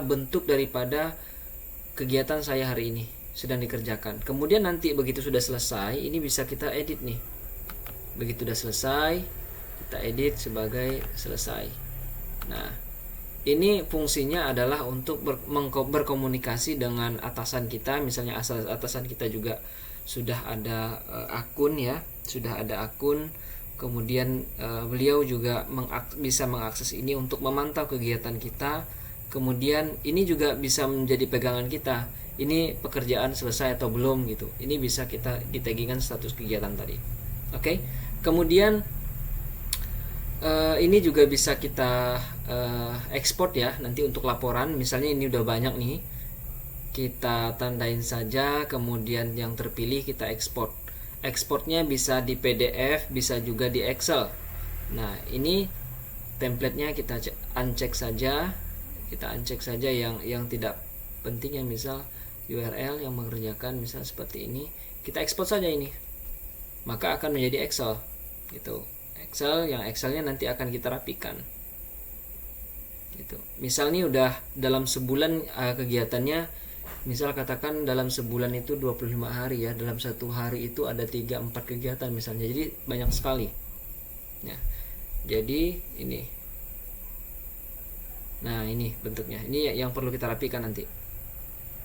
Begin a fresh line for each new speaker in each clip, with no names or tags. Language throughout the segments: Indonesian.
bentuk daripada kegiatan saya hari ini sedang dikerjakan. Kemudian nanti begitu sudah selesai, ini bisa kita edit nih. Begitu sudah selesai, kita edit sebagai selesai. Nah, ini fungsinya adalah untuk berkomunikasi dengan atasan kita. Misalnya atasan kita juga sudah ada akun ya, sudah ada akun. Kemudian beliau juga bisa mengakses ini untuk memantau kegiatan kita. Kemudian ini juga bisa menjadi pegangan kita. Ini pekerjaan selesai atau belum gitu. Ini bisa kita ditagihkan status kegiatan tadi. Oke. Kemudian ini juga bisa kita ekspor ya nanti untuk laporan. Misalnya ini udah banyak nih, kita tandain saja, kemudian yang terpilih kita ekspor. Ekspornya bisa di PDF, bisa juga di Excel. Nah, ini templatenya kita uncheck saja. Kita uncheck saja yang tidak penting, yang misal URL yang mengerjakan misal seperti ini, kita ekspor saja ini. Maka akan menjadi Excel gitu. Excel, yang Excelnya nanti akan kita rapikan gitu. Misal nih udah dalam sebulan kegiatannya, misal katakan dalam sebulan itu 25 hari ya, dalam satu hari itu ada 3-4 kegiatan misalnya, jadi banyak sekali ya. Jadi ini, nah ini bentuknya, ini yang perlu kita rapikan nanti.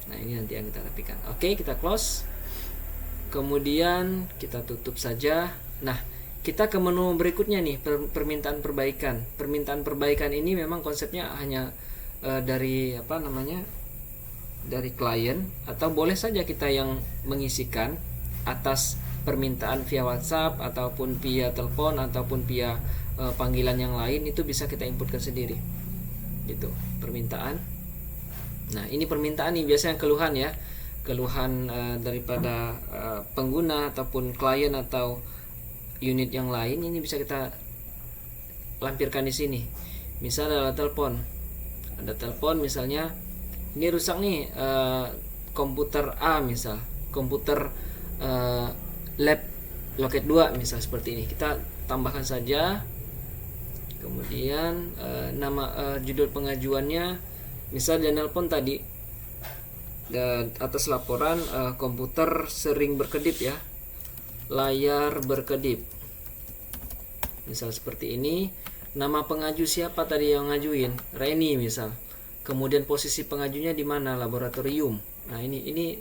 Nah ini nanti yang kita rapikan. Oke, kita close, kemudian kita tutup saja. Nah, kita ke menu berikutnya nih, permintaan perbaikan. Permintaan perbaikan ini memang konsepnya hanya dari dari klien, atau boleh saja kita yang mengisikan atas permintaan via WhatsApp ataupun via telepon ataupun via panggilan yang lain. Itu bisa kita inputkan sendiri gitu, permintaan. Nah, ini permintaan nih biasanya keluhan ya, keluhan daripada pengguna ataupun klien atau unit yang lain. Ini bisa kita lampirkan di sini. Misal ada telepon misalnya, ini rusak nih komputer A, misal komputer lab loket 2 misal seperti ini. Kita tambahkan saja, kemudian nama judul pengajuannya, misal dia nelpon tadi atas laporan komputer sering berkedip ya, layar berkedip misal seperti ini. Nama pengaju siapa tadi yang ngajuin, Reni misal. Kemudian posisi pengajunya di mana, laboratorium. Nah ini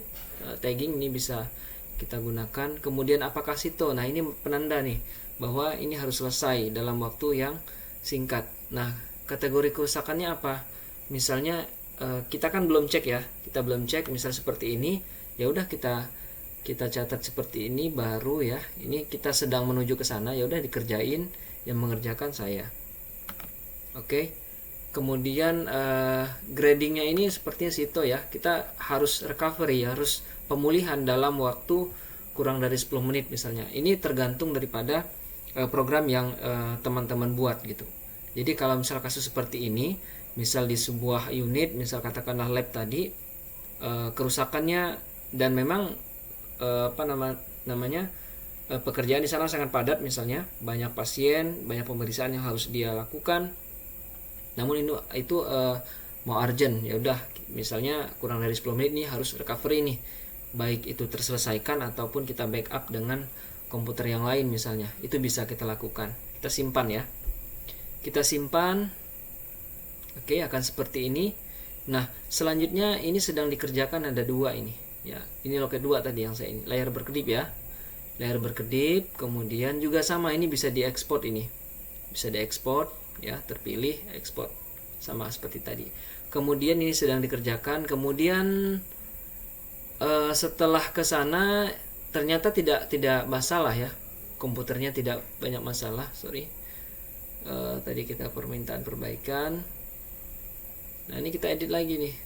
tagging ini bisa kita gunakan. Kemudian apakah Sito, nah ini penanda nih bahwa ini harus selesai dalam waktu yang singkat. Nah, kategori kerusakannya apa, misalnya kita kan belum cek ya, kita belum cek misal seperti ini, ya udah kita catat seperti ini baru ya. Ini kita sedang menuju ke sana, ya udah dikerjain, yang mengerjakan saya. Oke. Kemudian gradingnya ini sepertinya Sito ya. Kita harus recovery, harus pemulihan dalam waktu kurang dari 10 menit misalnya. Ini tergantung daripada program yang teman-teman buat gitu. Jadi kalau misal kasus seperti ini, misal di sebuah unit, misal katakanlah lab tadi, kerusakannya dan memang pekerjaan di sana sangat padat, misalnya banyak pasien, banyak pemeriksaan yang harus dia lakukan. Namun itu mau urgent, ya udah misalnya kurang dari 10 menit nih harus recovery nih, baik itu terselesaikan ataupun kita backup dengan komputer yang lain misalnya. Itu bisa kita lakukan. Kita simpan ya, kita simpan. Oke, akan seperti ini. Nah, selanjutnya ini sedang dikerjakan, ada 2 ini ya. Ini loket 2 tadi yang saya ini, layar berkedip ya, layar berkedip. Kemudian juga sama, ini bisa diekspor, ini bisa diekspor ya, terpilih ekspor sama seperti tadi. Kemudian ini sedang dikerjakan. Kemudian setelah ke sana ternyata tidak masalah ya, komputernya tidak banyak masalah. Tadi kita permintaan perbaikan. Nah, ini kita edit lagi nih.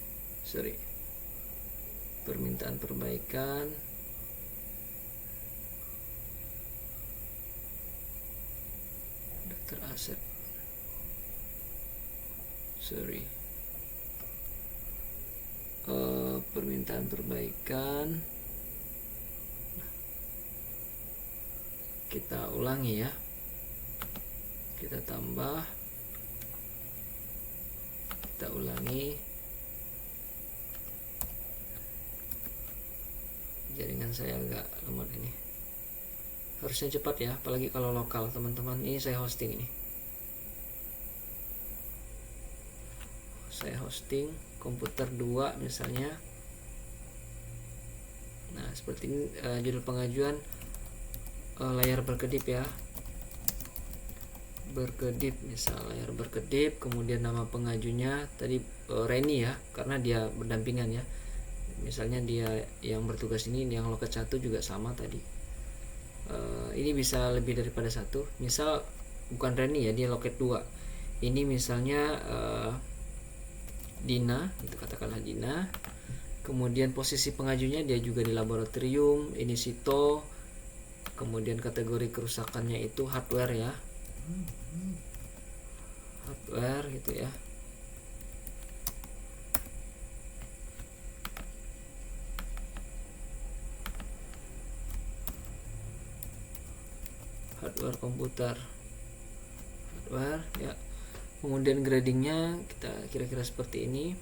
Permintaan perbaikan. Daftar aset. Permintaan perbaikan. Kita ulangi ya. Kita tambah. Kita ulangi. jaringan saya agak lemot ini. Harusnya cepat ya, apalagi kalau lokal teman-teman. Ini saya hosting ini. Saya hosting komputer 2 misalnya. Nah, seperti ini judul pengajuan layar berkedip ya. Berkedip, misal layar berkedip, kemudian nama pengajunya tadi Reni ya, karena dia berdampingan ya. Misalnya dia yang bertugas ini, yang loket 1 juga sama tadi. Ini bisa lebih daripada satu. Misal bukan Reni ya, dia loket 2. Ini misalnya Dina, itu katakanlah Dina. Kemudian posisi pengajunya dia juga di laboratorium, ini Sito. Kemudian kategori kerusakannya itu hardware ya. Hardware gitu ya. Hardware komputer. Hardware ya. Kemudian gradingnya kita kira-kira seperti ini.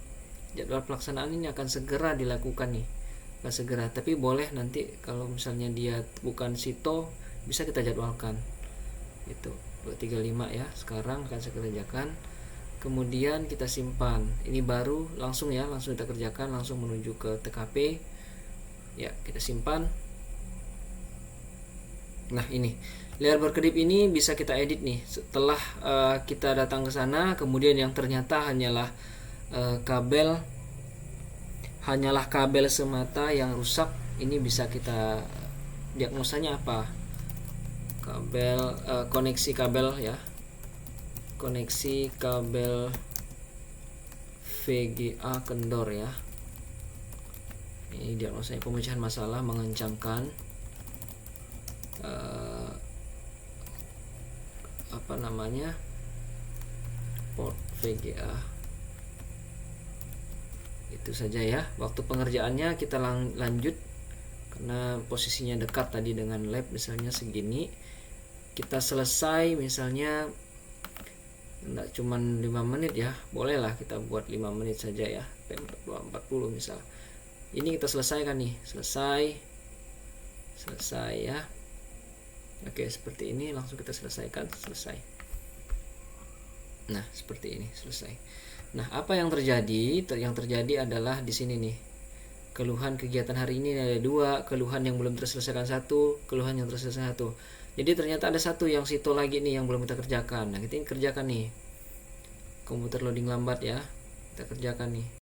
Jadwal pelaksanaan ini akan segera dilakukan nih. Akan segera, tapi boleh nanti kalau misalnya dia bukan Sito bisa kita jadwalkan. Itu 235 ya, sekarang akan saya kerjakan. Kemudian kita simpan. Ini baru langsung ya, langsung kita kerjakan, langsung menuju ke TKP. Ya, kita simpan. Nah, ini layar berkedip ini bisa kita edit nih. Setelah kita datang ke sana, kemudian yang ternyata hanyalah kabel semata yang rusak. Ini bisa kita diagnosanya apa? Kabel koneksi kabel ya, koneksi kabel VGA kendor ya. Ini diagnosanya pemecahan masalah mengencangkan port VGA. Itu saja ya. Waktu pengerjaannya kita lanjut karena posisinya dekat tadi dengan lab, misalnya segini. Kita selesai misalnya enggak cuman 5 menit ya, bolehlah kita buat 5 menit saja ya, 40 misal. Ini kita selesaikan nih, selesai ya. Oke, seperti ini langsung kita selesaikan, selesai. Nah, seperti ini, selesai. Nah, apa yang terjadi? Yang terjadi adalah di sini nih. Keluhan kegiatan hari ini ada 2, keluhan yang belum terselesaikan 1, keluhan yang terselesaikan 1. Jadi ternyata ada 1 yang Sito lagi nih yang belum kita kerjakan. Nah, kita kerjakan nih. Komputer loading lambat ya. Kita kerjakan nih.